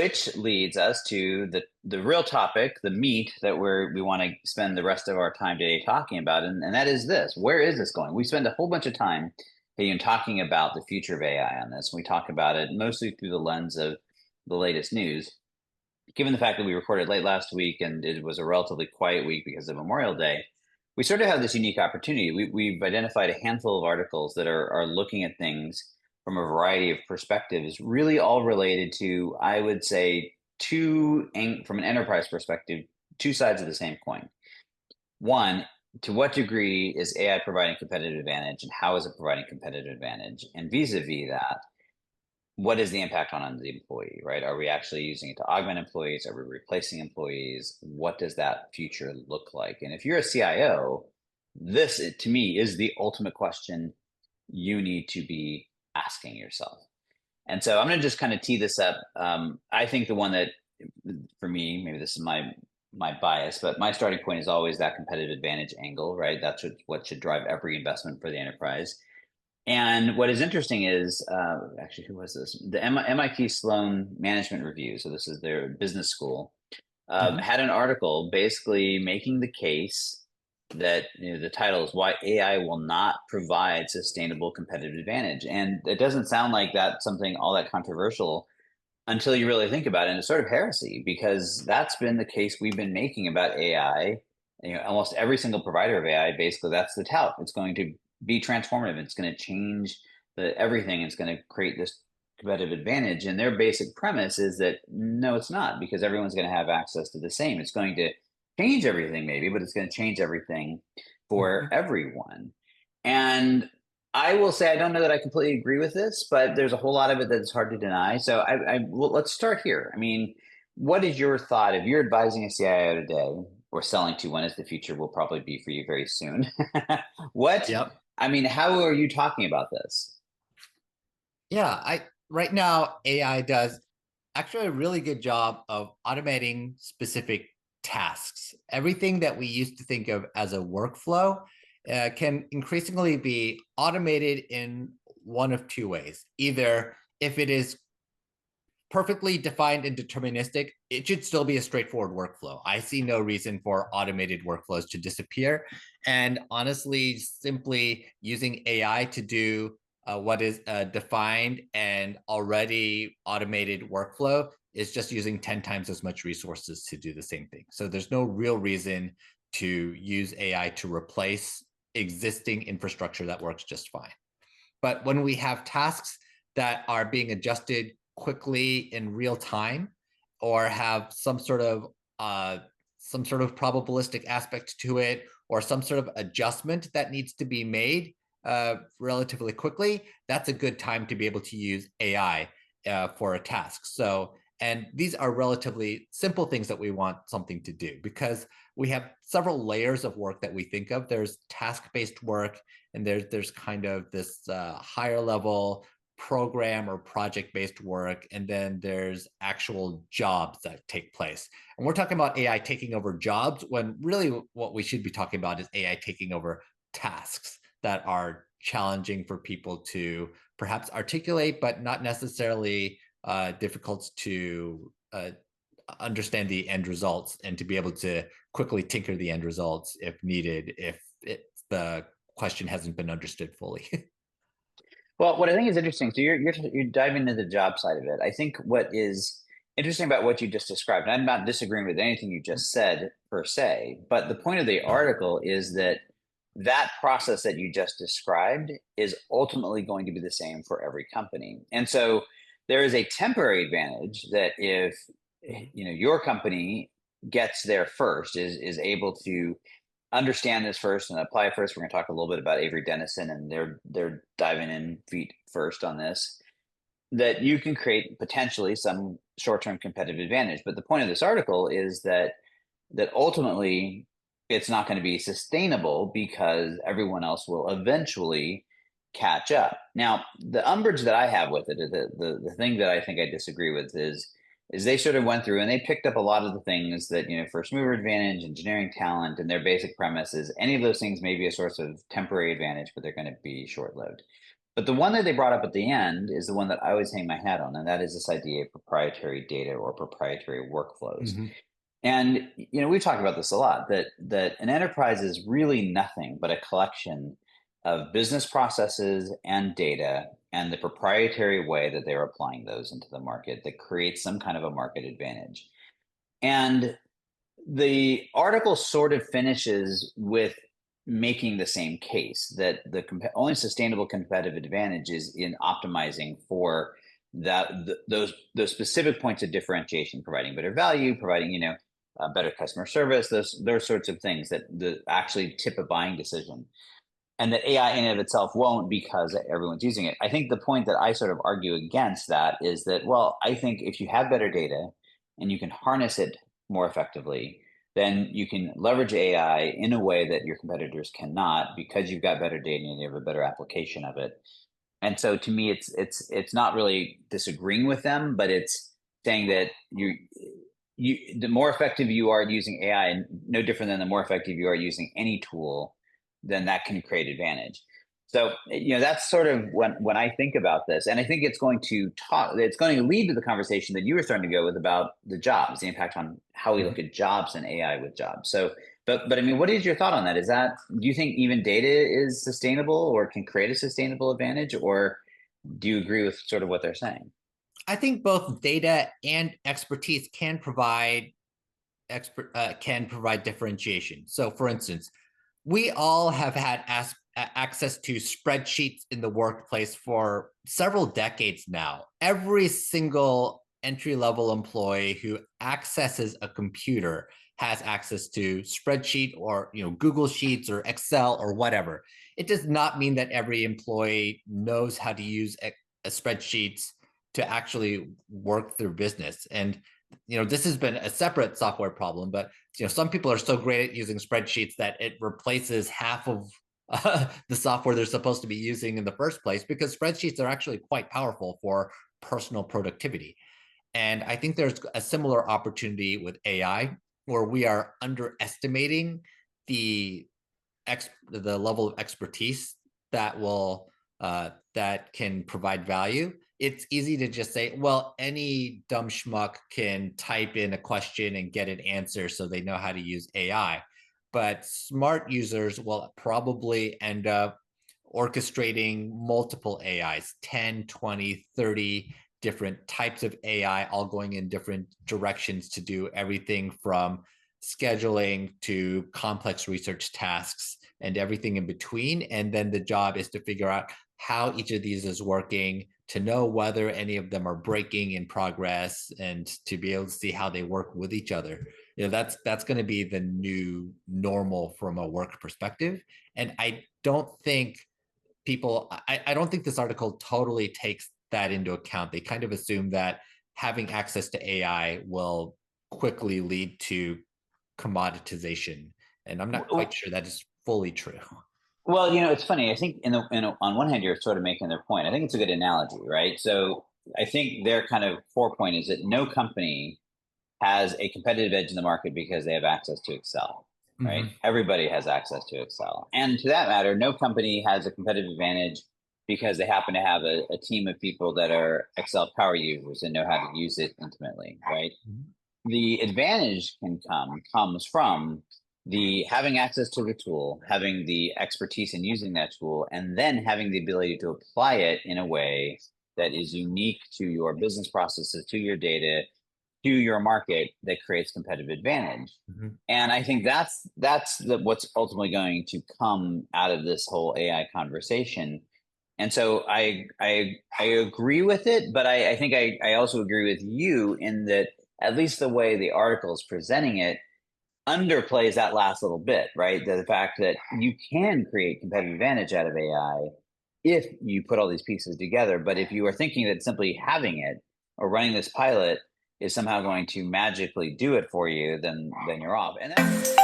which leads us to the real topic, the meat that we want to spend the rest of our time today talking about, and that is this: where is this going? We spend a whole bunch of time, talking about the future of AI on this. We talk about it mostly through the lens of the latest news. Given the fact that we recorded late last week and it was a relatively quiet week because of Memorial Day, we sort of have this unique opportunity. We've identified a handful of articles that are looking at things from a variety of perspectives, really all related to, I would say, from an enterprise perspective, two sides of the same coin. One, to what degree is AI providing competitive advantage, and how is it providing competitive advantage? And vis-a-vis that, what is the impact on the employee, right? Are we actually using it to augment employees? Are we replacing employees? What does that future look like? And if you're a CIO, this, to me, is the ultimate question you need to be asking yourself. And so I'm going to just kind of tee this up. I think the one that, for me, maybe this is my bias, but my starting point is always that competitive advantage angle, right? That's what should drive every investment for the enterprise. And what is interesting is, actually, who was this? The MIT Sloan Management Review. So this is their business school. Had an article basically making the case that, the title is "Why AI Will Not Provide Sustainable Competitive Advantage," and it doesn't sound like that's something all that controversial until you really think about it. And it's sort of heresy, because that's been the case we've been making about AI. Almost every single provider of AI, basically, that's the tout. It's going to be transformative. It's going to change everything. It's going to create this competitive advantage. And their basic premise is that no, it's not, because everyone's going to have access to the same. It's going to change everything, maybe, but it's going to change everything for everyone. And I will say, I don't know that I completely agree with this, but there's a whole lot of it that's hard to deny. So well, let's start here. I mean, what is your thought if you're advising a CIO today, or selling to one, as the future will probably be for you very soon? Yep. I mean, how are you talking about this? Yeah, right now AI does actually a really good job of automating specific tasks. Everything that we used to think of as a workflow can increasingly be automated in one of two ways. Either if it is perfectly defined and deterministic, it should still be a straightforward workflow. I see no reason for automated workflows to disappear. And honestly, simply using AI to do what is a defined and already automated workflow is just using 10 times as much resources to do the same thing. So there's no real reason to use AI to replace existing infrastructure that works just fine. But when we have tasks that are being adjusted quickly in real time, or have some sort of probabilistic aspect to it, or some sort of adjustment that needs to be made relatively quickly, that's a good time to be able to use AI for a task. So, and these are relatively simple things that we want something to do, because we have several layers of work that we think of. There's task-based work, and there's kind of this higher level program or project-based work, and then there's actual jobs that take place. And we're talking about AI taking over jobs, when really what we should be talking about is AI taking over tasks that are challenging for people to perhaps articulate, but not necessarily difficult to understand the end results, and to be able to quickly tinker the end results if needed, if the question hasn't been understood fully. Well, what I think is interesting, so you're diving into the job side of it. I think what is interesting about what you just described, and I'm not disagreeing with anything you just said per se, but the point of the article is that that process that you just described is ultimately going to be the same for every company. And so there is a temporary advantage that if your company gets there first, is able to understand this first and apply it first. We're going to talk a little bit about Avery Dennison, and they're diving in feet first on this, that you can create potentially some short-term competitive advantage. But the point of this article is that ultimately it's not going to be sustainable, because everyone else will eventually catch up. Now, the umbrage that I have with it, the thing that I think I disagree with is they sort of went through and they picked up a lot of the things that, first mover advantage, engineering talent, and their basic premise is any of those things may be a source of temporary advantage, but they're going to be short-lived. But the one that they brought up at the end is the one that I always hang my hat on, and that is this idea of proprietary data or proprietary workflows. Hmm. And we've talked about this a lot, that an enterprise is really nothing but a collection of business processes and data and the proprietary way that they're applying those into the market that creates some kind of a market advantage. And the article sort of finishes with making the same case that the only sustainable competitive advantage is in optimizing for those specific points of differentiation, providing better value, providing better customer service, those sorts of things that actually tip a buying decision, and that AI in and of itself won't because everyone's using it. I think the point that I sort of argue against that is that, well, I think if you have better data and you can harness it more effectively, then you can leverage AI in a way that your competitors cannot because you've got better data and you have a better application of it. And so to me, it's not really disagreeing with them, but it's saying that the more effective you are using AI, and no different than the more effective you are using any tool, then that can create advantage. So that's sort of when I think about this, and I think it's going to lead to the conversation that you were starting to go with about the jobs, the impact on how we look at jobs and AI with jobs. So, but I mean, what is your thought on that? Do you think even data is sustainable or can create a sustainable advantage, or do you agree with sort of what they're saying? I think both data and expertise can provide differentiation. So, for instance, we all have had access to spreadsheets in the workplace for several decades now. Every single entry level employee who accesses a computer has access to spreadsheet or Google Sheets or Excel or whatever. It does not mean that every employee knows how to use a spreadsheets to actually work their business. And this has been a separate software problem, but some people are so great at using spreadsheets that it replaces half of the software they're supposed to be using in the first place, because spreadsheets are actually quite powerful for personal productivity. And I think there's a similar opportunity with AI where we are underestimating the the level of expertise that can provide value. It's easy to just say, well, any dumb schmuck can type in a question and get an answer, so they know how to use AI. But smart users will probably end up orchestrating multiple AIs, 10, 20, 30 different types of AI, all going in different directions to do everything from scheduling to complex research tasks and everything in between. And then the job is to figure out how each of these is working, to know whether any of them are breaking in progress, and to be able to see how they work with each other. That's going to be the new normal from a work perspective. And I don't think I don't think this article totally takes that into account. They kind of assume that having access to AI will quickly lead to commoditization, and I'm not quite sure that is fully true. Well, it's funny. I think on one hand, you're sort of making their point. I think it's a good analogy, right? So I think their kind of core point is that no company has a competitive edge in the market because they have access to Excel, right? Mm-hmm. Everybody has access to Excel. And to that matter, no company has a competitive advantage because they happen to have a team of people that are Excel power users and know how to use it intimately, right? The advantage comes from the having access to the tool, having the expertise in using that tool, and then having the ability to apply it in a way that is unique to your business processes, to your data, to your market, that creates competitive advantage. Mm-hmm. And I think that's what's ultimately going to come out of this whole AI conversation. And so I agree with it, but I think I also agree with you in that at least the way the article is presenting it underplays that last little bit, right? The fact that you can create competitive advantage out of AI if you put all these pieces together. But if you are thinking that simply having it or running this pilot is somehow going to magically do it for you, then you're off. And that's